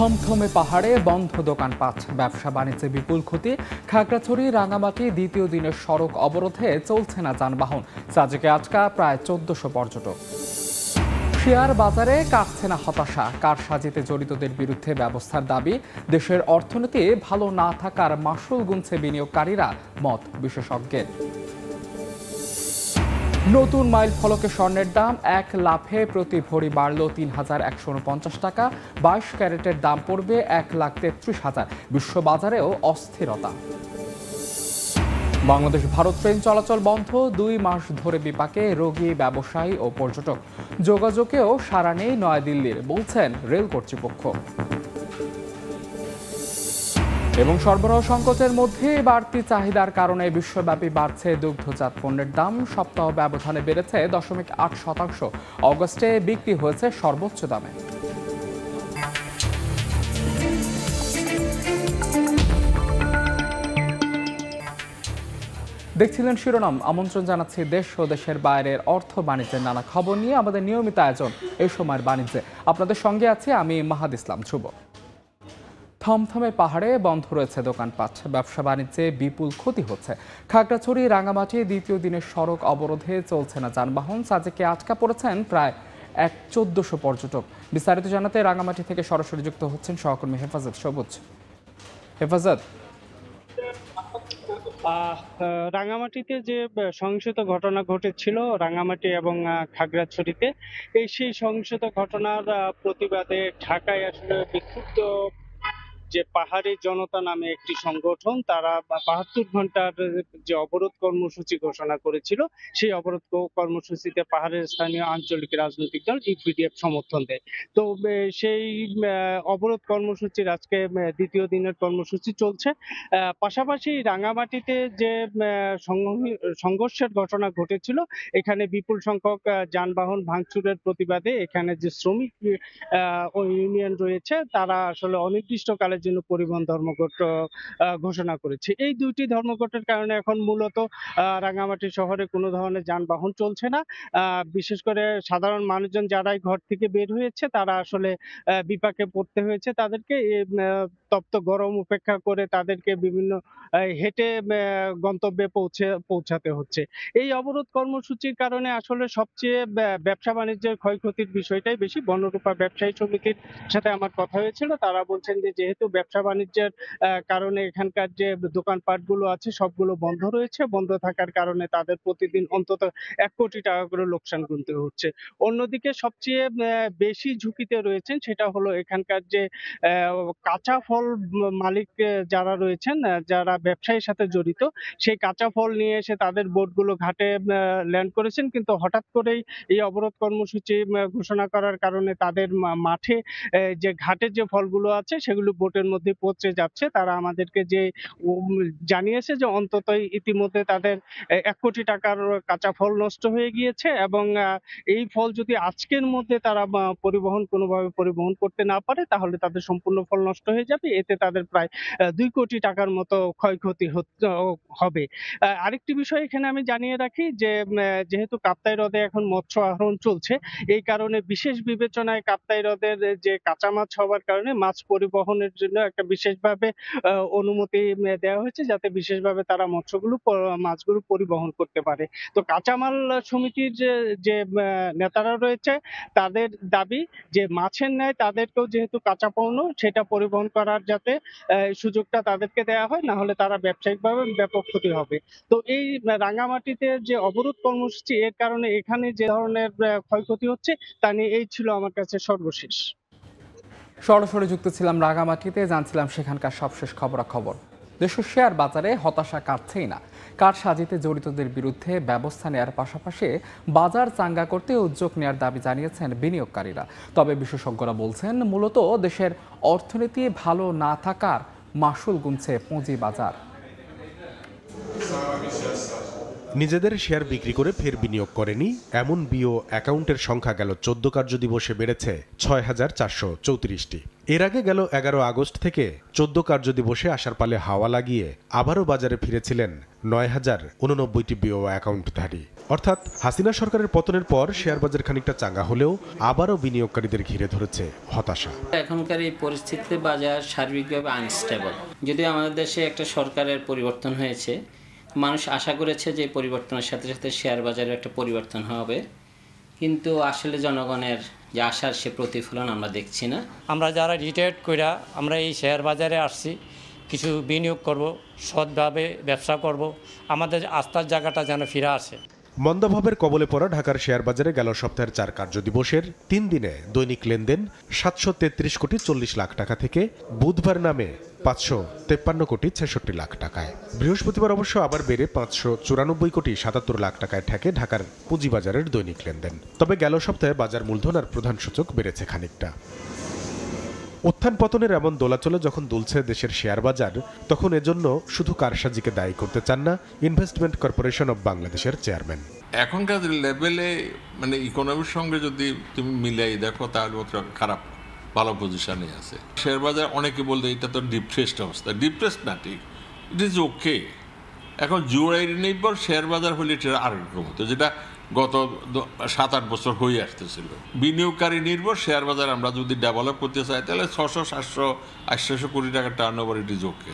থমথমে পাহাড়ে বন্ধ দোকানপাট, ব্যবসা বাণিজ্যে বিপুল ক্ষতি। খাগড়াছড়ি রাঙামাটি দ্বিতীয় দিনের সড়ক অবরোধে চলছে না যানবাহন। সাজেকে আটকা প্রায় ১৪০০ পর্যটক। শেয়ার বাজারে কাটছে না হতাশা, কারসাজিতে জড়িতদের বিরুদ্ধে ব্যবস্থার দাবি। দেশের অর্থনীতি ভালো না থাকার মাশুল গুনছে বিনিয়োগকারীরা, মত বিশেষজ্ঞের। নতুন মাইল ফলকে স্বর্ণের দাম ১ লাফে প্রতি ভরি বাড়ল ৩,১৪৯ টাকা। ২২ ক্যারেটের দাম পড়বে ১,৩৩,০০০। বিশ্ববাজারেও অস্থিরতা। বাংলাদেশ ভারত ট্রেন চলাচল বন্ধ, ২ মাস ধরে বিপাকে রোগী, ব্যবসায়ী ও পর্যটক। যোগাযোগেও সাড়া নেই নয়াদিল্লির, বলছেন রেল কর্তৃপক্ষ। এবং সরবরাহ সংকটের মধ্যে বাড়তি চাহিদার কারণে বিশ্বব্যাপী বাড়ছে দুগ্ধজাত পণ্যের দাম। সপ্তাহ ব্যবধানে বেড়েছে 0.৮%। অগস্টে বিক্রি হয়েছে সর্বোচ্চ দামে। দেখছিলেন শিরোনাম। আমন্ত্রণ জানাচ্ছি দেশ ও দেশের বাইরের অর্থ বাণিজ্যের নানা খবর নিয়ে আমাদের নিয়মিত আয়োজন এই সময়ের বাণিজ্যে। আপনাদের সঙ্গে আছি আমি মাহাদ ইসলাম ধ্রুব। থমথমে পাহাড়ে বন্ধ রয়েছে দোকানপাট, ব্যবসা বাণিজ্যে বিপুল ক্ষতি হচ্ছে। খাগড়াছড়ি রাঙামাটি দ্বিতীয় দিনের সড়ক অবরোধে চলছে না যানবাহন। সাজেকে আটকা পড়েছেন প্রায় ১৪০০ পর্যটক। বিস্তারিত জানাতে রাঙামাটি থেকে সরাসরি যুক্ত হচ্ছেন সহকর্মী হেফাজত সবুজ। হেফাজত, রাঙামাটিতে যে সহিংসত ঘটনা ঘটেছিল রাঙামাটি এবং খাগড়াছড়িতে, সেই সহিংসত ঘটনার প্রতিবাদে ঢাকায় আসলে বিক্ষুব্ধ যে পাহাড়ি জনতা নামে একটি সংগঠন, তারা ৭২ ঘন্টার যে অবরোধ কর্মসূচি ঘোষণা করেছিল, সেই অবরোধ কর্মসূচিতে পাহাড়ের স্থানীয় আঞ্চলিক রাজনৈতিক দল ইপিডিএফ সমর্থন দেয়। তো সেই অবরোধ কর্মসূচির আজকে দ্বিতীয় দিনের কর্মসূচি চলছে। পাশাপাশি রাঙামাটিতে যে সংঘর্ষের ঘটনা ঘটেছিল, এখানে বিপুল সংখ্যক যানবাহন ভাঙচুরের প্রতিবাদে এখানে যে শ্রমিক ইউনিয়ন রয়েছে, তারা আসলে অনির্দিষ্টকালের জন্য পরিবহন ধর্মঘট ঘোষণা করেছে। এই দুইটি ধর্মঘটের কারণে এখন মূলত রাঙামাটি শহরে কোনো ধরনের যানবাহন চলছে না। বিশেষ করে সাধারণ মানুষজন যারাই ঘর থেকে বের হয়েছে, তারা আসলে বিপাকে পড়তে হয়েছে তাদেরকে। তপ্ত গরম উপেক্ষা করে তাদেরকে বিভিন্ন হেঁটে গন্তব্যে পৌঁছাতে হচ্ছে। এই অবরোধ কর্মসূচির কারণে আসলে সবচেয়ে ব্যবসা বাণিজ্যের ক্ষয়ক্ষতির বিষয়টাই বেশি। বনরূপা ব্যবসায়ী সমিতির সাথে আমার কথা হয়েছিল, তারা বলছেন যে যেহেতু ব্যবসা বাণিজ্যের কারণে এখানকার যে দোকানপাট গুলো আছে সবগুলো বন্ধ রয়েছে, বন্ধ থাকার কারণে তাদের প্রতিদিন অন্তত ১ কোটি টাকা করে লোকসান গুনতে হচ্ছে। অন্যদিকে সবচেয়ে বেশি ঝুঁকিতে রয়েছেন সেটা হলো এখানকার যে কাঁচা ফল মালিক যারা রয়েছেন, যারা ব্যবসায়ীর সাথে জড়িত, সেই কাঁচা ফল নিয়ে এসে তাদের বোটগুলো ঘাটে ল্যান্ড করেছেন, কিন্তু হঠাৎ করেই এই অবরোধ কর্মসূচি ঘোষণা করার কারণে তাদের মাঠে যে ঘাটের যে ফলগুলো আছে সেগুলো বোটের মধ্যে পচে যাচ্ছে। তারা আমাদেরকে যে জানিয়েছে যে অন্তত ইতিমধ্যে তাদের ১ কোটি টাকার কাঁচা ফল নষ্ট হয়ে গিয়েছে, এবং এই ফল যদি আজকের মধ্যে তারা কোনোভাবে পরিবহন করতে না পারে, তাহলে তাদের সম্পূর্ণ ফল নষ্ট হয়ে যাবে। এতে তাদের প্রায় ২ কোটি টাকার মতো ক্ষয়ক্ষতি হবে। আরেকটি বিষয় এখানে আমি জানিয়ে রাখি যে যেহেতু কাপ্তাই হ্রদে এখন মৎস্য আহরণ চলছে, এই কারণে বিশেষ বিবেচনায় কাপ্তাই হ্রদের যে কাঁচা মাছ হওয়ার কারণে মাছ পরিবহনের জন্য একটা বিশেষভাবে অনুমতি দেওয়া হয়েছে, যাতে বিশেষভাবে তারা মাছগুলো পরিবহন করতে পারে। তো কাঁচামাল সমিতির যে নেতারা রয়েছে, তাদের দাবি যে মাছের ন্যায় তাদেরকেও যেহেতু কাঁচা পণ্য সেটা পরিবহন করার যাতে সুযোগটা তাদেরকে দেওয়া হয়, না হলে তারা ব্যবসায়িকভাবে ব্যাপক ক্ষতি হবে। তো এই রাঙামাটিতে যে অবরোধ কর্মসূচি, এর কারণে এখানে যে ধরনের ক্ষয়ক্ষতি হচ্ছে তা নিয়ে এই ছিল আমার কাছে সর্বশেষ। সরাসরি যুক্ত ছিলাম রাঙামাটিতে, জানছিলাম সেখানকার সবশেষ খবরাখবর। দেশের শেয়ার বাজারে হতাশা কাটছেই না। কারসাজিতে জড়িতদের বিরুদ্ধে ব্যবস্থা নেওয়ার পাশাপাশি বাজার চাঙ্গা করতে উদ্যোগ নেওয়ার দাবি জানিয়েছেন বিনিয়োগকারীরা। তবে বিশেষজ্ঞরা বলছেন মূলত দেশের অর্থনীতি ভালো না থাকার মাশুল গুনছে পুঁজি বাজার। নিজেদের শেয়ার বিক্রি করে ফের বিনিয়োগ করেনি এমন বিও অ্যাকাউন্টের সংখ্যা গেল ১৪ কার্যদিবসে বেড়েছে ৬,৪৩৪টি। এর আগে গেল ১১ আগস্ট থেকে ১৪ কার্যদিবসে আসার পালে হাওয়া লাগিয়ে আবারও বাজারে ফিরেছিলেন ৯,০৮৯টি বিও অ্যাকাউন্টধারী। অর্থাৎ হাসিনা সরকারের পতনের পর শেয়ার বাজার খানিকটা চাঙ্গা হলেও আবারও বিনিয়োগকারীদের ঘিরে ধরেছে হতাশা। এখনকার এই পরিস্থিতিতে বাজার সার্বিকভাবে আনস্টেবল। যদিও আমাদের দেশে একটা সরকারের পরিবর্তন হয়েছে, মানুষ আশা করেছে যে পরিবর্তনের সাথে সাথে শেয়ার বাজারের একটা পরিবর্তন হবে, কিন্তু আসলে জনগণের যে আশার সে প্রতিফলন আমরা দেখছি না। আমরা যারা রিটায়ার্ড কইরা আমরা এই শেয়ার বাজারে আসছি, কিছু বিনিয়োগ করব, সৎভাবে ব্যবসা করব, আমাদের আস্থার জায়গাটা যেন ফিরে আসে। মন্দাভাবের কবলে পড়া ঢাকার শেয়ার বাজারে গেল সপ্তাহের 4 কার্যদিবসের 3 দিনে দৈনিক লেনদেন 733 কোটি 40 লাখ টাকা থেকে বুধবার নামে 553 কোটি 66 লাখ টাকায়। বৃহস্পতিবার অবশ্য আবার বেড়ে 594 কোটি 77 লাখ টাকায় ঠেকে ঢাকার পুঁজিবাজারের দৈনিক লেনদেন। তবে গেল সপ্তাহে বাজার মূলধন আর প্রধান সূচক বেড়েছে খানিকটা। উত্থান পতনের এমন দোলাচলে যখন দুলছে দেশের শেয়ার বাজার, তখন এজন্য শুধু কারসাজিকে দায়ী করতে চান না ইনভেস্টমেন্ট কর্পোরেশন অব বাংলাদেশের চেয়ারম্যান। এখনকার লেভেলে মানে ইকোনমির সঙ্গে যদি তুমি মিলাই দেখো তাহলে খারাপ ভালো পজিশনে আছে শেয়ার বাজার। অনেকে বলতে এটা তো ডিপ্রেসড অবস্থা, ডিপ্রেসড না, ঠিক, ইট ইজ ওকে। এখন জুয়ারি নির্ভর শেয়ার বাজার হলে এটা আরেকরকম হতো, যেটা গত 7-8 বছর হয়ে আসতেছিল। বিনিয়োগকারী নির্ভর শেয়ার বাজার আমরা যদি ডেভেলপ করতে চাই তাহলে 600-700-800 কোটি টাকার টার্নওভার ইট ইজ ওকে।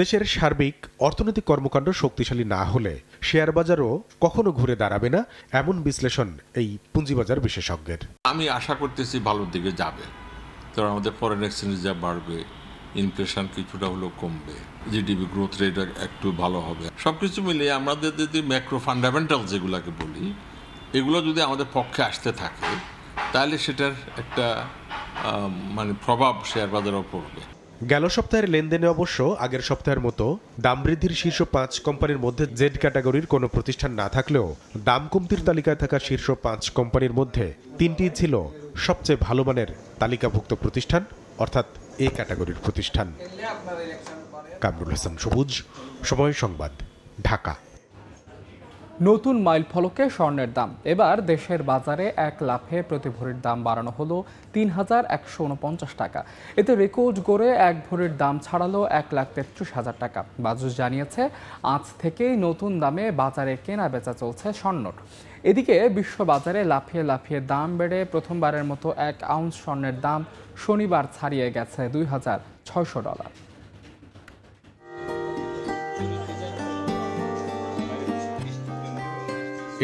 দেশের সার্বিক অর্থনৈতিক কর্মকাণ্ড শক্তিশালী না হলে শেয়ার বাজারও কখনো ঘুরে দাঁড়াবে না, এমন বিশ্লেষণ এই পুঁজিবাজার বিশেষজ্ঞের। আমি আশা করতেছি ভালোর দিকে যাবে, তো আমাদের ফরেন এক্সচেঞ্জ যা বাড়বে, ইনফ্লেশন কিছুটা হলেও কমবে, জিডিপি গ্রোথ রেট একটু ভালো হবে। সবকিছু মিলিয়ে আমাদের যদি ম্যাক্রো ফান্ডামেন্টাল যেগুলোকে বলি, এগুলো যদি আমাদের পক্ষে আসতে থাকে তাহলে সেটার একটা মানে প্রভাব শেয়ার বাজারেও পড়বে। গেল সপ্তাহের লেনদেনে অবশ্য আগের সপ্তাহের মতো দাম বৃদ্ধির শীর্ষ 5 কোম্পানির মধ্যে জেড ক্যাটাগরির কোনো প্রতিষ্ঠান না থাকলেও দাম কমতির তালিকায় থাকা শীর্ষ 5 কোম্পানির মধ্যে 3টি ছিল সবচেয়ে ভালো মানের তালিকাভুক্ত প্রতিষ্ঠান, অর্থাৎ এ ক্যাটাগরির প্রতিষ্ঠান। কামরুল হাসান সবুজ, সময় সংবাদ, ঢাকা। নতুন মাইল ফলকে স্বর্ণের দাম এবার দেশের বাজারে 1 লাফে প্রতি ভরির দাম বাড়ানো হলো 3,149 টাকা। এতে রেকর্ড গড়ে 1 ভরির দাম ছাড়ালো 1,33,000 টাকা। বাজুস জানিয়েছে আজ থেকেই নতুন দামে বাজারে কেনা বেচা চলছে স্বর্ণর। এদিকে বিশ্ব বাজারে লাফিয়ে লাফিয়ে দাম বেড়ে প্রথমবারের মতো 1 আউন্স স্বর্ণের দাম শনিবার ছাড়িয়ে গেছে $2,600।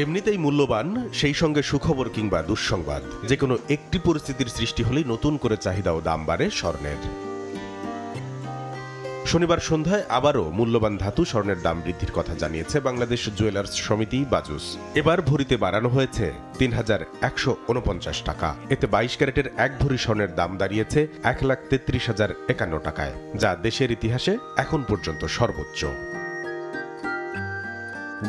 এমনিতেই মূল্যবান, সেই সঙ্গে সুখবর কিংবা দুঃসংবাদ, যে কোনো একটি পরিস্থিতির সৃষ্টি হলেই নতুন করে চাহিদা ও দাম বাড়ে স্বর্ণের। শনিবার সন্ধ্যায় আবারও মূল্যবান ধাতু স্বর্ণের দাম বৃদ্ধির কথা জানিয়েছে বাংলাদেশ জুয়েলার্স সমিতি বাজুস। এবার ভরিতে বাড়ানো হয়েছে 3,149 টাকা। এতে 22 ক্যারেটের 1 ভরি স্বর্ণের দাম দাঁড়িয়েছে 1,33,051 টাকায়, যা দেশের ইতিহাসে এখন পর্যন্ত সর্বোচ্চ।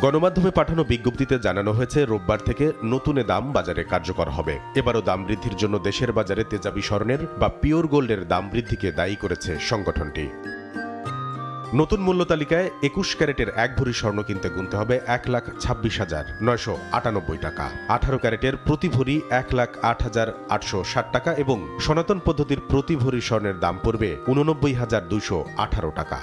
গণমাধ্যমে পাঠানো বিজ্ঞপ্তিতে জানানো হয়েছে রোববার থেকে নতুন দাম বাজারে কার্যকর হবে। এবারও দাম বৃদ্ধির জন্য দেশের বাজারে তেজাবি স্বর্ণের বা পিওর গোল্ডের দাম বৃদ্ধিকে দায়ী করেছে সংগঠনটি। নতুন মূল্য তালিকায় 21 ক্যারেটের 1 ভরি স্বর্ণ কিনতে গুনতে হবে 1,26,998 টাকা। 18 ক্যারেটের প্রতি ভরি 1,08,860 টাকা এবং সনাতন পদ্ধতির প্রতি ভরি স্বর্ণের দাম পড়বে 89,218 টাকা।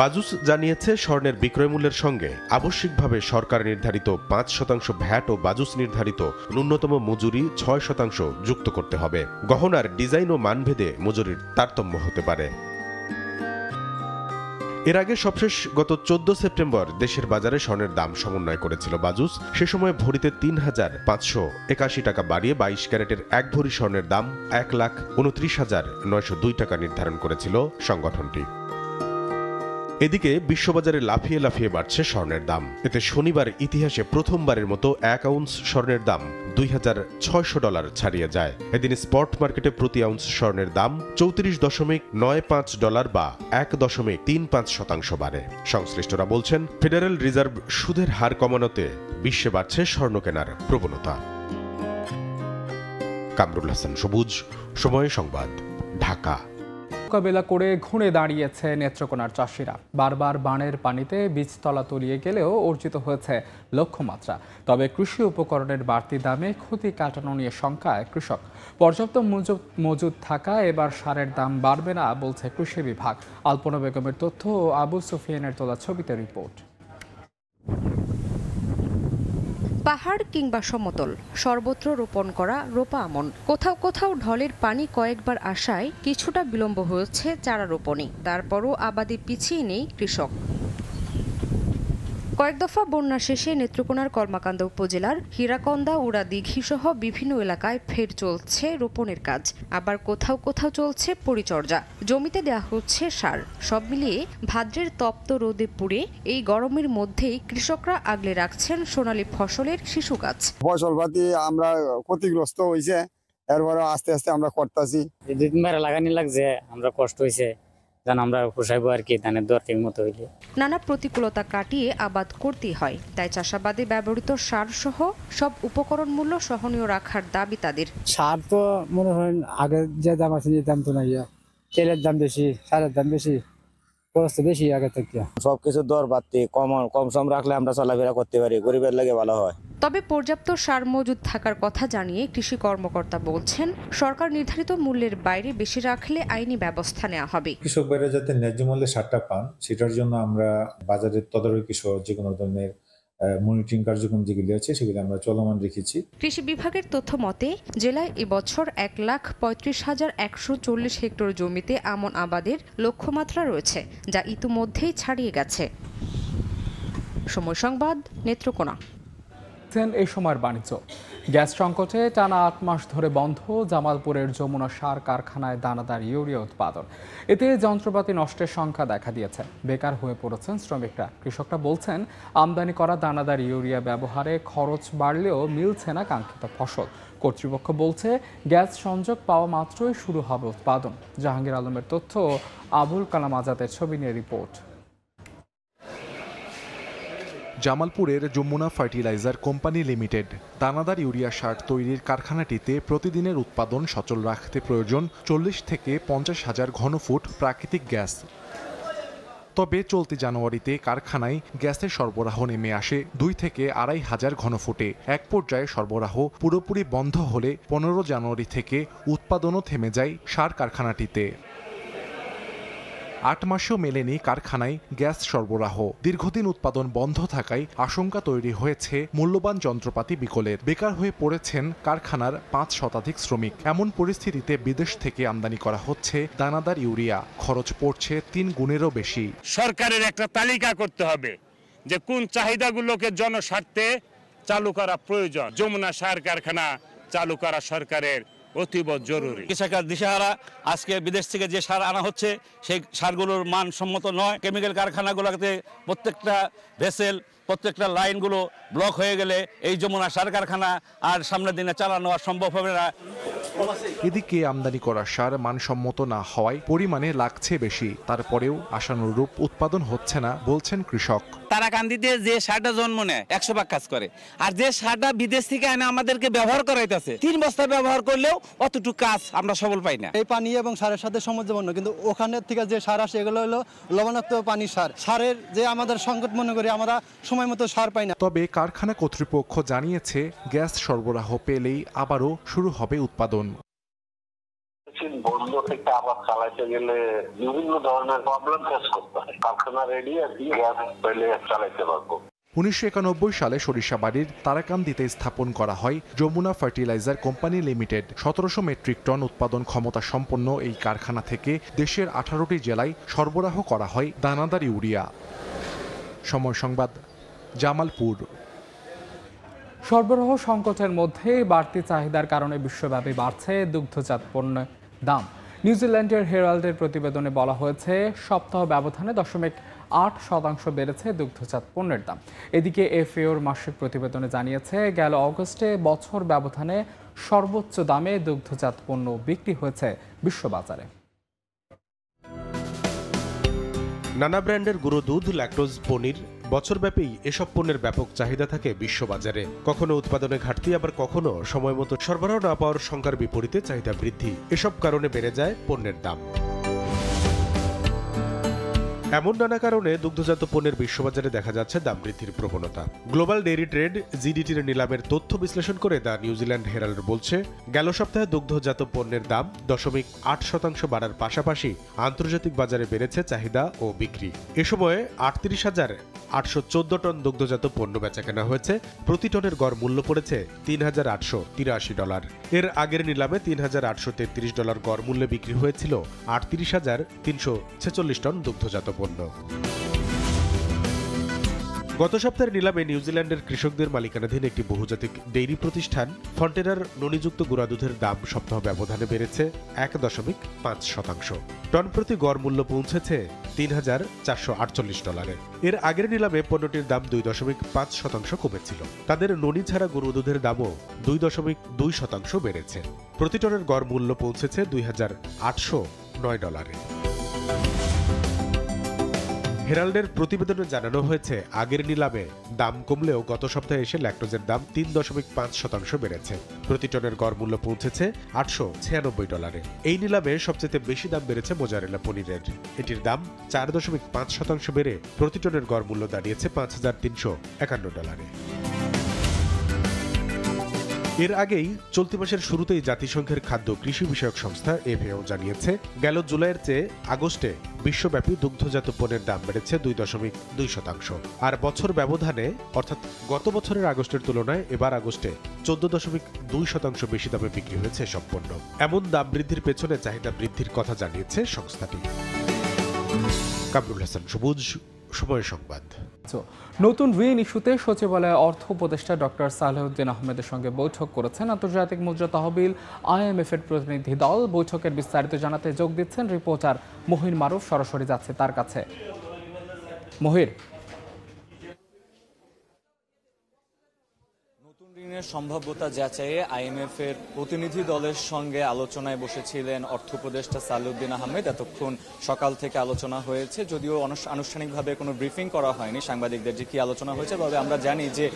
বাজুস জানিয়েছে স্বর্ণের বিক্রয় মূল্যের সঙ্গে আবশ্যিকভাবে সরকার নির্ধারিত 5% ভ্যাট ও বাজুস নির্ধারিত ন্যূনতম মজুরি 6% যুক্ত করতে হবে। গহনার ডিজাইন ও মানভেদে মজুরির তারতম্য হতে পারে। এর আগে সবশেষ গত 14 সেপ্টেম্বর দেশের বাজারে স্বর্ণের দাম সমন্বয় করেছিল বাজুস। সে সময় ভরিতে 3,581 টাকা বাড়িয়ে 22 ক্যারেটের 1 ভরি স্বর্ণের দাম 1,29,902 টাকা নির্ধারণ করেছিল সংগঠনটি। এদিকে বিশ্ববাজারে লাফিয়ে লাফিয়ে বাড়ছে স্বর্ণের দাম। এতে শনিবার ইতিহাসে প্রথমবারের মতো 1 আউন্স স্বর্ণের দাম $2,600 ছাড়িয়ে যায়। এদিন স্পট মার্কেটে প্রতি আউন্স স্বর্ণের দাম $34.95 বা 1.35% বাড়ে। সংশ্লিষ্টরা বলছেন ফেডারেল রিজার্ভ সুদের হার কমানোতে বিশ্বে বাড়ছে স্বর্ণ কেনার প্রবণতা। কামরুল হাসান সবুজ, সময় সংবাদ, ঢাকা। মোকাবেলা করে ঘুরে দাঁড়িয়েছে নেত্রকোনার চাষিরা। বারবার বানের পানিতে বীজতলা তলিয়ে গেলেও অর্জিত হয়েছে লক্ষ্যমাত্রা। তবে কৃষি উপকরণের বাড়তি দামে ক্ষতি কাটানো নিয়ে শঙ্কায় কৃষক। পর্যাপ্ত মজুদ থাকা এবার সারের দাম বাড়বে না বলছে কৃষি বিভাগ। আলপনা বেগমের তথ্য ও আবু সুফিয়ানের তোলা ছবিতে রিপোর্ট। পাহাড় কিংবা সমতল সর্বত্র রোপণ করা রোপা আমন। কোথাও কোথাও ঢলের পানি কয়েকবার আসায় কিছুটা বিলম্ব হয়েছে চারা রোপণে। তারপরও আবাদে পিছিয়ে নেই কৃষক। কয়েক দফা বন্যা শেষে নেত্রকোনার কলমাকান্দা উপজেলার হীরাকন্দা উড়া দিঘি সহ বিভিন্ন এলাকায় ফের চলছে রোপণের কাজ। আবার কোথাও কোথাও চলছে পরিচর্যা, জমিতে দেওয়া হচ্ছে সার। সব মিলিয়ে ভাদ্রের তপ্ত রোদে পুড়ে এই গরমের মধ্যেই কৃষকরা আগলে রাখছেন সোনালী ফসলের শিশু গাছ। ফসলপাতি আমরা ক্ষতিগ্রস্ত হয়েছে, এরপরে আস্তে আস্তে আমরা করতেছি। মেরা লাগানি লাগছে, আমরা কষ্ট হয়েছে, আমরা পোষাইবো আর কি ধানের দর ঠিক মতো হইলে। নানা প্রতিকূলতা কাটিয়ে আবাদ করতেই হয়, তাই চাষাবাদে ব্যবহৃত সার সহ সব উপকরণ মূল্য সহনীয় রাখার দাবি তাদের। সার তো মনে হয় আগে যে দাম আছে দাম তো নাই, তেলের দাম বেশি, সারের দাম বেশি, খরচ বেশি আগে থেকে। সবকিছুর দর বাড়তে কম সম রাখলে আমরা চলাফেরা করতে পারি, গরিবের লাগে ভালো হয়। তবে পর্যাপ্ত সার মজুদ থাকার কথা জানিয়ে কৃষি কর্মকর্তা বলছেন, সরকার নির্ধারিত মূল্যের বাইরে বেশি রাখলে আইনি ব্যবস্থা নেওয়া হবে। কৃষক ভাইরা যাতে ন্যায্য মূল্যে সারটা পান, সেটার জন্য আমরা বাজারের তদারকি সহ যে কোনো ধরনের মনিটরিং কার্যক্রম যেগুলি আছে সেগুলি আমরা চলমান রেখেছি। কৃষি বিভাগের তথ্য মতে জেলায় এবছর 1,35,140 হেক্টর জমিতে আমন আবাদের লক্ষ্যমাত্রা রয়েছে, যা ইতিমধ্যেই ছাড়িয়ে গেছে। সময় সংবাদ, নেত্রকোনা। এই সময়ের বাণিজ্য। গ্যাস সংকটে টানা ৮ মাস ধরে বন্ধ জামালপুরের যমুনা সার কারখানায় দানাদার ইউরিয়া উৎপাদন। এতে যন্ত্রপাতি নষ্টের সংখ্যা দেখা দিয়েছে, বেকার হয়ে পড়েছেন শ্রমিকরা। কৃষকরা বলছেন, আমদানি করা দানাদার ইউরিয়া ব্যবহারে খরচ বাড়লেও মিলছে না কাঙ্ক্ষিত ফসল। কর্তৃপক্ষ বলছে, গ্যাস সংযোগ পাওয়া মাত্রই শুরু হবে উৎপাদন। জাহাঙ্গীর আলমের তথ্য, আবুল কালাম আজাদের ছবি নিয়ে রিপোর্ট। জামালপুরের যমুনা ফার্টিলাইজার কোম্পানি লিমিটেড দানাদার ইউরিয়া সার তৈরির কারখানাটিতে প্রতিদিনের উৎপাদন সচল রাখতে প্রয়োজন 40 থেকে 50 হাজার ঘনফুট প্রাকৃতিক গ্যাস। তবে চলতি জানুয়ারিতে কারখানায় গ্যাসের সরবরাহ নেমে আসে 2 থেকে 2.5 হাজার ঘনফুটে। এক পর্যায়ে সরবরাহ পুরোপুরি বন্ধ হলে 15 জানুয়ারি থেকে উৎপাদনও থেমে যায় সার কারখানাটিতে। 8 মাসেও মেলেনি কারখানায় গ্যাস সরবরাহ। দীর্ঘদিন উৎপাদন বন্ধ থাকায় আশঙ্কা তৈরি হয়েছে মূল্যবান যন্ত্রপাতি বিকলের। বেকার হয়ে পড়েছেন কারখানার 5 শতাধিক শ্রমিক। এমন পরিস্থিতিতে বিদেশ থেকে আমদানি করা হচ্ছে দানাদার ইউরিয়া। খরচ পড়ছে 3 গুণেরও বেশি। সরকারের একটা তালিকা করতে হবে যে কোন চাহিদাগুলোকে জনস্বার্থে চালু করা প্রয়োজন। যমুনা সার কারখানা চালু করা সরকারের অতীব জরুরি। কৃষকের দিশাহারা। আজকে বিদেশ থেকে যে সার আনা হচ্ছে সেই সারগুলোর মান সম্মত নয়। কেমিক্যাল কারখানাগুলোতে প্রত্যেকটা ভেসেল, প্রত্যেকটা লাইনগুলো ব্লক হয়ে গেলে এই যমুনা সার কারখানা আর সামনের দিনে চালানো আর সম্ভব হবে না। এদিকে আমদানি করা সার মানসম্মত না হওয়ায় পরিমাণে লাগছে বেশি। তারপরেও আশানুরূপ উৎপাদন হচ্ছে না বলছেন কৃষক। তারাকান্দিতে যে সারটা জন্ম নেয় 100 ভাগ কাজ করে, আর যে সারটা বিদেশ থেকে এনে আমাদেরকে ব্যবহার করাইতেছে 3 বস্তা ব্যবহার করলেও অতটুকু কাজ আমরা সফল পাই না। এই পানি এবং সারের সাথে সামঞ্জস্যপূর্ণ, কিন্তু ওখানের থেকে যে সার আসে এগুলো হলো লবণাক্ত পানি সার। সারের যে আমাদের সংকট মনে করি আমরা সময় মতো সার পাই না। তবে কারখানা কর্তৃপক্ষ জানিয়েছে গ্যাস সরবরাহ পেলেই আবারও শুরু হবে উৎপাদন। বন্ধ থেকে আবার চালাইতে গেলে বিভিন্ন ধরনের প্রবলেম ফেস করতে হয়। কারখানা রেডি আর কি, গ্যাস পেলে চালাইতে পারবো। 1991 সালে সরিষাবাড়ির তারাকান্দিতে স্থাপন করা হয় Jamuna fertiliser company limited. 1700 metric ton উৎপাদন ক্ষমতা সম্পন্ন এই কারখানা থেকে দেশের 18টি জেলায় সরবরাহ করা হয় দানাদার ইউরিয়া। সময় সংবাদ, জামালপুর। সরবরাহ সংকটের মধ্যে বাড়তি চাহিদার কারণে বিশ্বব্যাপী বাড়ছে দুগ্ধজাত পণ্যের দাম। নিউজিল্যান্ডের হেরাল্ডের প্রতিবেদনে বলা হয়েছে, সপ্তাহ ব্যবধানে 0.8% বেড়েছে দুগ্ধজাত পণ্যের দাম। এদিকে এফএওর মাসিক প্রতিবেদনে জানিয়েছে, গেল অগস্টে বছর ব্যবধানে সর্বোচ্চ দামে দুগ্ধজাত পণ্য বিক্রি হয়েছে বিশ্ববাজারে। নানা ব্র্যান্ডের গুঁড়ো দুধ, ল্যাকটোজ, পনির, বছরব্যাপী এসব পণ্যের ব্যাপক চাহিদা থাকে বিশ্ববাজারে। কখনো উৎপাদনে ঘাটতি, আবার কখনো সময়মতো সরবরাহ না পাওয়ার শঙ্কার বিপরীতে চাহিদা বৃদ্ধি। এসব কারণে বেড়ে যায় পণ্যের দাম। এমন নানা কারণে দুগ্ধজাত পণ্যের বিশ্ববাজারে দেখা যাচ্ছে দাম বৃদ্ধির প্রবণতা। গ্লোবাল ডেইরি ট্রেড জিডিটির নিলামের তথ্য বিশ্লেষণ করে দ্য নিউজিল্যান্ড হেরাল্ড বলছে, গেল সপ্তাহে দুগ্ধজাত পণ্যের দাম 0.8% বাড়ার পাশাপাশি আন্তর্জাতিক বাজারে বেড়েছে চাহিদা ও বিক্রি। এ সময়ে 38,814 টন দুগ্ধজাত পণ্য বেচাকেনা হয়েছে। প্রতি টনের গড় মূল্য পড়েছে $3,883। এর আগের নিলামে $3,833 গড় মূল্যে বিক্রি হয়েছিল 38,346 টন দুগ্ধজাত পণ্য। গত সপ্তাহের নিলামে নিউজিল্যান্ডের কৃষকদের মালিকানাধীন একটি বহুজাতিক ডেইরি প্রতিষ্ঠান ফন্টেরার ননিযুক্ত গুঁড়া দুধের দাম সপ্তাহ ব্যবধানে বেড়েছে 1.5%। টন প্রতি গড় মূল্য পৌঁছেছে $3,448। এর আগের নিলামে পণ্যটির দাম 2.5% কমেছিল। তাদের ননি ছাড়া গরু দুধের দামও 2.2% বেড়েছে। প্রতি টনের গড় মূল্য পৌঁছেছে $2,809। হেরাল্ডের প্রতিবেদনে জানানো হয়েছে, আগের নিলামে দাম কমলেও গত সপ্তাহে এসে ল্যাকটোজের দাম 3.5% বেড়েছে। প্রতি টনের গড় মূল্য পৌঁছেছে $896। এই নিলামে সবচেয়ে বেশি দাম বেড়েছে মোজারেলা পনিরের। এটির দাম 4.5% বেড়ে প্রতি টনের গড় মূল্য দাঁড়িয়েছে $5,351। এর আগেই চলতি মাসের শুরুতেই জাতিসংঘের খাদ্য কৃষি বিষয়ক সংস্থা FAO জানিয়েছে, গেল জুলাইয়ের চেয়ে আগস্টে বিশ্বব্যাপী দুগ্ধজাত পণ্যের দাম বেড়েছে 2.2%। আর বছর ব্যবধানে, অর্থাৎ গত বছরের আগস্টের তুলনায় এবার আগস্টে 14.2% বেশি দামে বিক্রি হয়েছে এসব পণ্য। এমন দাম বৃদ্ধির পেছনে চাহিদা বৃদ্ধির কথা জানিয়েছে সংস্থাটি। কামরুল হাসান সবুজ, সময় সংবাদ। নতুন ঋণ ইস্যুতে সচিবালয়ে অর্থ উপদেষ্টা ডক্টর সালেহুদ্দিন আহমেদের সঙ্গে বৈঠক করেছেন আন্তর্জাতিক মুদ্রা তহবিল IMF এর প্রতিনিধি দল। বৈঠকের বিস্তারিত জানাতে যোগ দিচ্ছেন রিপোর্টার মহির মারুফ। সরাসরি যাচ্ছে তার কাছে। মহির, ঋণের সম্ভাব্যতা যাচাইয়ে IMF এর প্রতিনিধি দলের সঙ্গে আলোচনায় বসেছিলেন অর্থ উপদেষ্টা সালেহুদ্দিন আহমেদ। এতক্ষণ সকাল থেকে আলোচনা হয়েছে, যদিও আনুষ্ঠানিকভাবে কোনো ব্রিফিং করা হয়নি সাংবাদিকদের যে কি আলোচনা হয়েছে। তবে আমরা জানি যে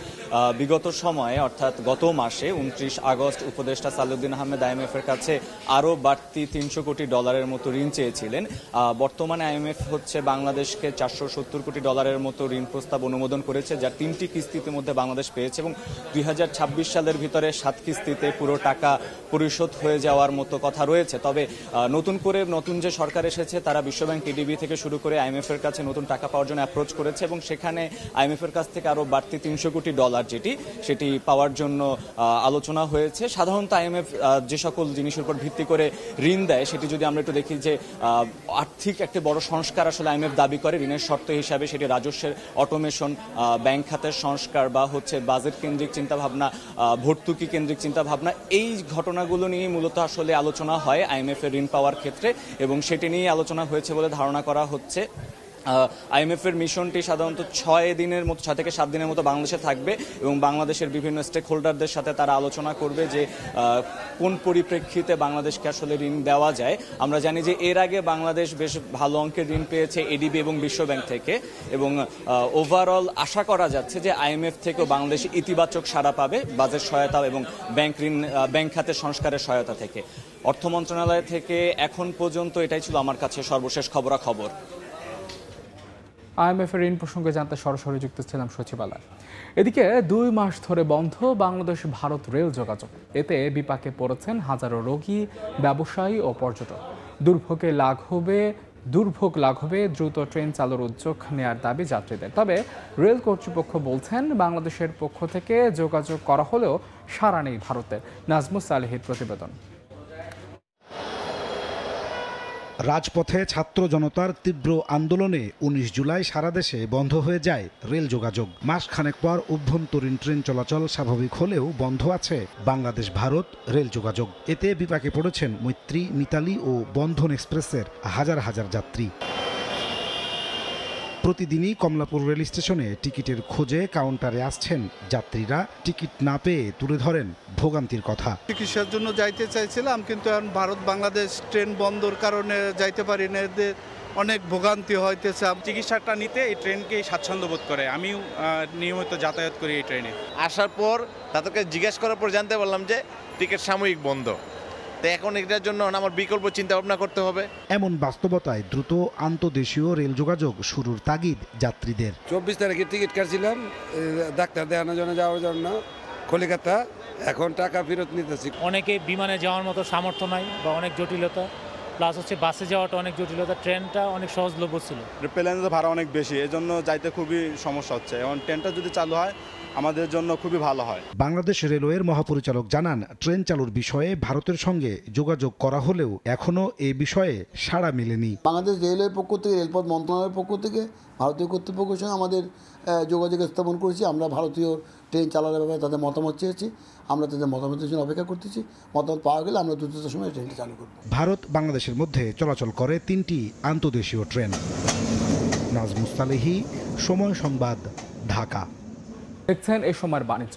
বিগত সময়ে, অর্থাৎ গত মাসে 29 আগস্ট উপদেষ্টা সালেহুদ্দিন আহমেদ IMF এর কাছে আরও বাড়তি $300 কোটি মতো ঋণ চেয়েছিলেন। বর্তমানে IMF হচ্ছে বাংলাদেশকে $470 কোটি মতো ঋণ প্রস্তাব অনুমোদন করেছে, যার 3টি কিস্তিতে মধ্যে বাংলাদেশ পেয়েছে এবং 2026 সালের ভিতরে 7 কিস্তিতে পুরো টাকা পরিশোধ হয়ে যাওয়ার মতো কথা রয়েছে। তবে নতুন যে সরকার এসেছে, তারা বিশ্বব্যাংক, ADB থেকে শুরু করে IMF এর কাছে নতুন টাকা পাওয়ার জন্য অ্যাপ্রোচ করেছে এবং সেখানে IMF এর কাছ থেকে আরও বাড়তি $300 কোটি সেটি পাওয়ার জন্য আলোচনা হয়েছে। সাধারণত IMF যে সকল জিনিসের উপর ভিত্তি করে ঋণ দেয়, সেটি যদি আমরা একটু দেখি যে আর্থিক একটা বড় সংস্কার আসলে IMF দাবি করে ঋণের শর্ত হিসাবে, সেটি রাজস্বের অটোমেশন, ব্যাংক খাতের সংস্কার বা হচ্ছে বাজেট কেন্দ্রিক চিন্তাভাবনা, ভর্তুকি কেন্দ্রিক চিন্তাভাবনা। এই ঘটনাগুলো নিয়ে মূলত আসলে আলোচনা হয় IMF এর ঋণ পাওয়ার ক্ষেত্রে এবং সেটি নিয়ে আলোচনা হয়েছে বলে ধারণা করা হচ্ছে। IMF এর মিশনটি সাধারণত 6 থেকে 7 দিনের মতো বাংলাদেশে থাকবে এবং বাংলাদেশের বিভিন্ন স্টেক হোল্ডারদের সাথে তারা আলোচনা করবে যে কোন পরিপ্রেক্ষিতে বাংলাদেশকে আসলে ঋণ দেওয়া যায়। আমরা জানি যে এর আগে বাংলাদেশ বেশ ভালো অঙ্কের ঋণ পেয়েছে ADB এবং বিশ্বব্যাংক থেকে এবং ওভারঅল আশা করা যাচ্ছে যে IMF থেকেও বাংলাদেশ ইতিবাচক সাড়া পাবে বাজেট সহায়তা এবং ব্যাংক খাতের সংস্কারের সহায়তা থেকে। অর্থ মন্ত্রণালয় থেকে এখন পর্যন্ত এটাই ছিল আমার কাছে সর্বশেষ খবরাখবর। IMF এর ঋণ প্রসঙ্গে জানতে সরাসরি যুক্ত ছিলাম সচিবালয়। এদিকে 2 মাস ধরে বন্ধ বাংলাদেশ ভারত রেল যোগাযোগ। এতে বিপাকে পড়েছেন হাজারো রোগী, ব্যবসায়ী ও পর্যটক। দুর্ভোগ লাঘবে দ্রুত ট্রেন চালুর উদ্যোগ নেয়ার দাবি যাত্রীদের। তবে রেল কর্তৃপক্ষ বলছেন, বাংলাদেশের পক্ষ থেকে যোগাযোগ করা হলেও সাড়া নেই ভারতের। নাজমুস সালেহির প্রতিবেদন। রাজপথে ছাত্র জনতার তীব্র আন্দোলনে 19 জুলাই সারা দেশে বন্ধ হয়ে যায় রেল যোগাযোগ। মাসখানেক পর অভ্যন্তরীণ ট্রেন চলাচল স্বাভাবিক হলেও বন্ধ আছে বাংলাদেশ ভারত রেল যোগাযোগ। এতে বিপাকে পড়েছেন মৈত্রী, মিতালি ও বন্ধন এক্সপ্রেসের হাজার হাজার যাত্রী। প্রতিদিনই কমলাপুর রেল স্টেশনে টিকিটের খোঁজে কাউন্টারে আসছেন যাত্রীরা। টিকিট না পেয়ে তুলে ধরেন ভোগান্তির কথা। চিকিৎসার জন্য যাইতে চাইছিলাম, কিন্তু এখন ভারত বাংলাদেশ ট্রেন বন্ধর কারণে যাইতে পারি না। এদের অনেক ভোগান্তি হইতেছে। চিকিৎসাটা নিতে এই ট্রেনকেই স্বাচ্ছন্দ্য বোধ করে। আমিও নিয়মিত যাতায়াত করি এই ট্রেনে। আসার পর তাদেরকে জিজ্ঞেস করার পর জানতে পারলাম যে টিকিট সাময়িক বন্ধ। তো এখন এটার জন্য আমার বিকল্প চিন্তা ভাবনা করতে হবে। এমন বাস্তবতায় দ্রুত আন্তদেশীয় রেল যোগাযোগ শুরুর তাগিদ যাত্রীদের। 24 তারিখে টিকিট কাটছিলাম ডাক্তার দেখানোর জন্য যাওয়ার জন্য কলিকাতা, এখন টাকা ফেরত নিতেছি। অনেকে বিমানে যাওয়ার মতো সামর্থ্য নাই বা অনেক জটিলতা, প্লাস হচ্ছে বাসে যাওয়াটা অনেক জটিলতা, ট্রেনটা অনেক সহজলভ্য ছিল। প্লেনের ভাড়া অনেক বেশি, এজন্য যাইতে খুবই সমস্যা হচ্ছে। এখন ট্রেনটা যদি চালু হয় আমাদের জন্য খুবই ভালো হয়। বাংলাদেশ রেলওয়ের মহাপরিচালক জানান, ট্রেন চালুর বিষয়ে ভারতের সঙ্গে যোগাযোগ করা হলেও এখনও এ বিষয়ে সাড়া মেলেনি। বাংলাদেশ রেলওয়ের পক্ষ থেকে, রেলপথ মন্ত্রণালয়ের পক্ষ থেকে ভারতীয় কর্তৃপক্ষের সঙ্গে আমাদের যোগাযোগ স্থাপন করেছি। আমরা ভারতীয় ট্রেন চালানোর ব্যাপারে তাদের মতামত চেয়েছি, আমরা তাদের মতামতের জন্য অপেক্ষা করতেছি। মতামত পাওয়া গেলে আমরা দ্রুততার সময় ট্রেনটি চালু করব। ভারত বাংলাদেশের মধ্যে চলাচল করে 3টি আন্তদেশীয় ট্রেন। নাজমুস সালেহি, সময় সংবাদ, ঢাকা। দেখছেন এই সময়ের বাণিজ্য।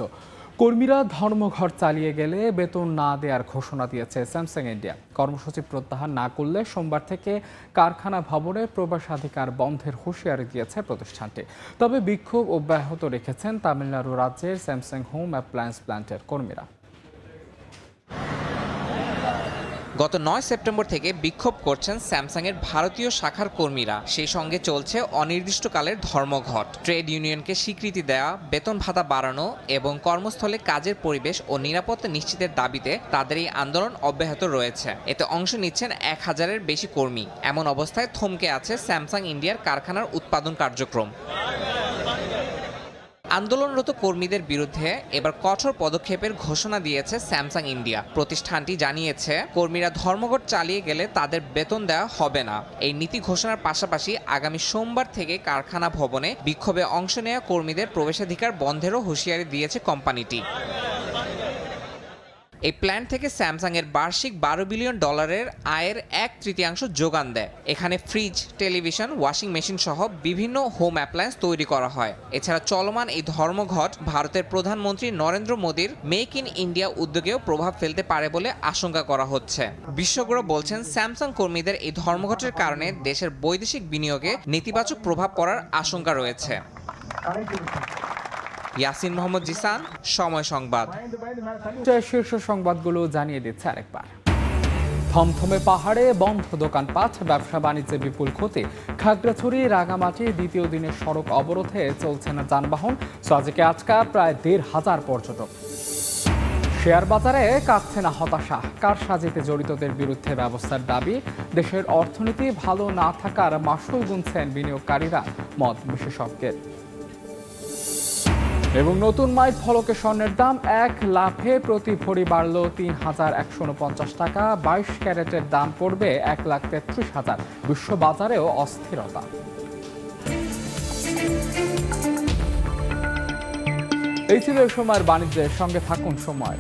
কর্মীরা ধর্মঘট চালিয়ে গেলে বেতন না দেওয়ার ঘোষণা দিয়েছে স্যামসাং ইন্ডিয়া। কর্মসূচি প্রত্যাহার না করলে সোমবার থেকে কারখানা ভবনে প্রবেশাধিকার বন্ধের হুঁশিয়ারি দিয়েছে প্রতিষ্ঠানটি। তবে বিক্ষোভ অব্যাহত রেখেছেন তামিলনাড়ু রাজ্যের স্যামসাং হোম অ্যাপ্লায়েন্স প্ল্যান্টের কর্মীরা। গত 9 সেপ্টেম্বর থেকে বিক্ষোভ করছেন স্যামসাংয়ের ভারতীয় শাখার কর্মীরা। সেই সঙ্গে চলছে অনির্দিষ্টকালের ধর্মঘট। ট্রেড ইউনিয়নকে স্বীকৃতি দেওয়া, বেতন ভাতা বাড়ানো এবং কর্মস্থলে কাজের পরিবেশ ও নিরাপত্তা নিশ্চিতের দাবিতে তাদের এই আন্দোলন অব্যাহত রয়েছে। এতে অংশ নিচ্ছেন 1000-এর বেশি কর্মী। এমন অবস্থায় থমকে আছে স্যামসাং ইন্ডিয়ার কারখানার উৎপাদন কার্যক্রম। আন্দোলনরত কর্মীদের বিরুদ্ধে এবার কঠোর পদক্ষেপের ঘোষণা দিয়েছে স্যামসাং ইন্ডিয়া। প্রতিষ্ঠানটি জানিয়েছে, কর্মীরা ধর্মঘট চালিয়ে গেলে তাদের বেতন দেওয়া হবে না। এই নীতি ঘোষণার পাশাপাশি আগামী সোমবার থেকে কারখানা ভবনে বিক্ষোভে অংশ নেওয়া কর্মীদের প্রবেশাধিকার বন্ধেরও হুঁশিয়ারি দিয়েছে কোম্পানিটি। এই প্ল্যান্ট থেকে স্যামসাং এর বার্ষিক $12 বিলিয়ন আয়ের 1/3 যোগান দেয়। এখানে ফ্রিজ, টেলিভিশন, ওয়াশিং মেশিন সহ বিভিন্ন হোম অ্যাপ্লায়েন্স তৈরি করা হয়। এছাড়া চলমান এই ধর্মঘট ভারতের প্রধানমন্ত্রী নরেন্দ্র মোদীর মেক ইন ইন্ডিয়া উদ্যোগেও প্রভাব ফেলতে পারে বলে আশঙ্কা করা হচ্ছে। বিশেষজ্ঞরা বলছেন, স্যামসাং কর্মীদের এই ধর্মঘটের কারণে দেশের বৈদেশিক বিনিয়োগে নেতিবাচক প্রভাব পড়ার আশঙ্কা রয়েছে। ইয়াসিন মোহাম্মদ জিসান, সময় সংবাদ। শীর্ষ সংবাদগুলো জানিয়ে দিচ্ছে আরেকবার। থমথমে পাহাড়ে বন্ধ দোকানপাট, ব্যবসা বাণিজ্যে বিপুল ক্ষতি। খাগড়াছড়ি রাঙামাটি দ্বিতীয় দিনের সড়ক অবরোধে চলছে না যানবাহন। সাজেকে আজকা প্রায় 1500 পর্যটক। শেয়ার বাজারে কাটছে না হতাশা। কারসাজিতে জড়িতদের বিরুদ্ধে ব্যবস্থার দাবি। দেশের অর্থনীতি ভালো না থাকার মাসুল গুনছেন বিনিয়োগকারীরা, মত বিশেষজ্ঞের। এবং নতুন মাইল ফলকে স্বর্ণের দাম 1 লাফে প্রতি ভরি বাড়ল 3149 টাকা। 22 ক্যারেটের দাম পড়বে 1,33,000। বিশ্ব বাজারেও অস্থিরতা। এই ছিল এই সময়ের বাণিজ্যের সঙ্গে থাকুন সময়।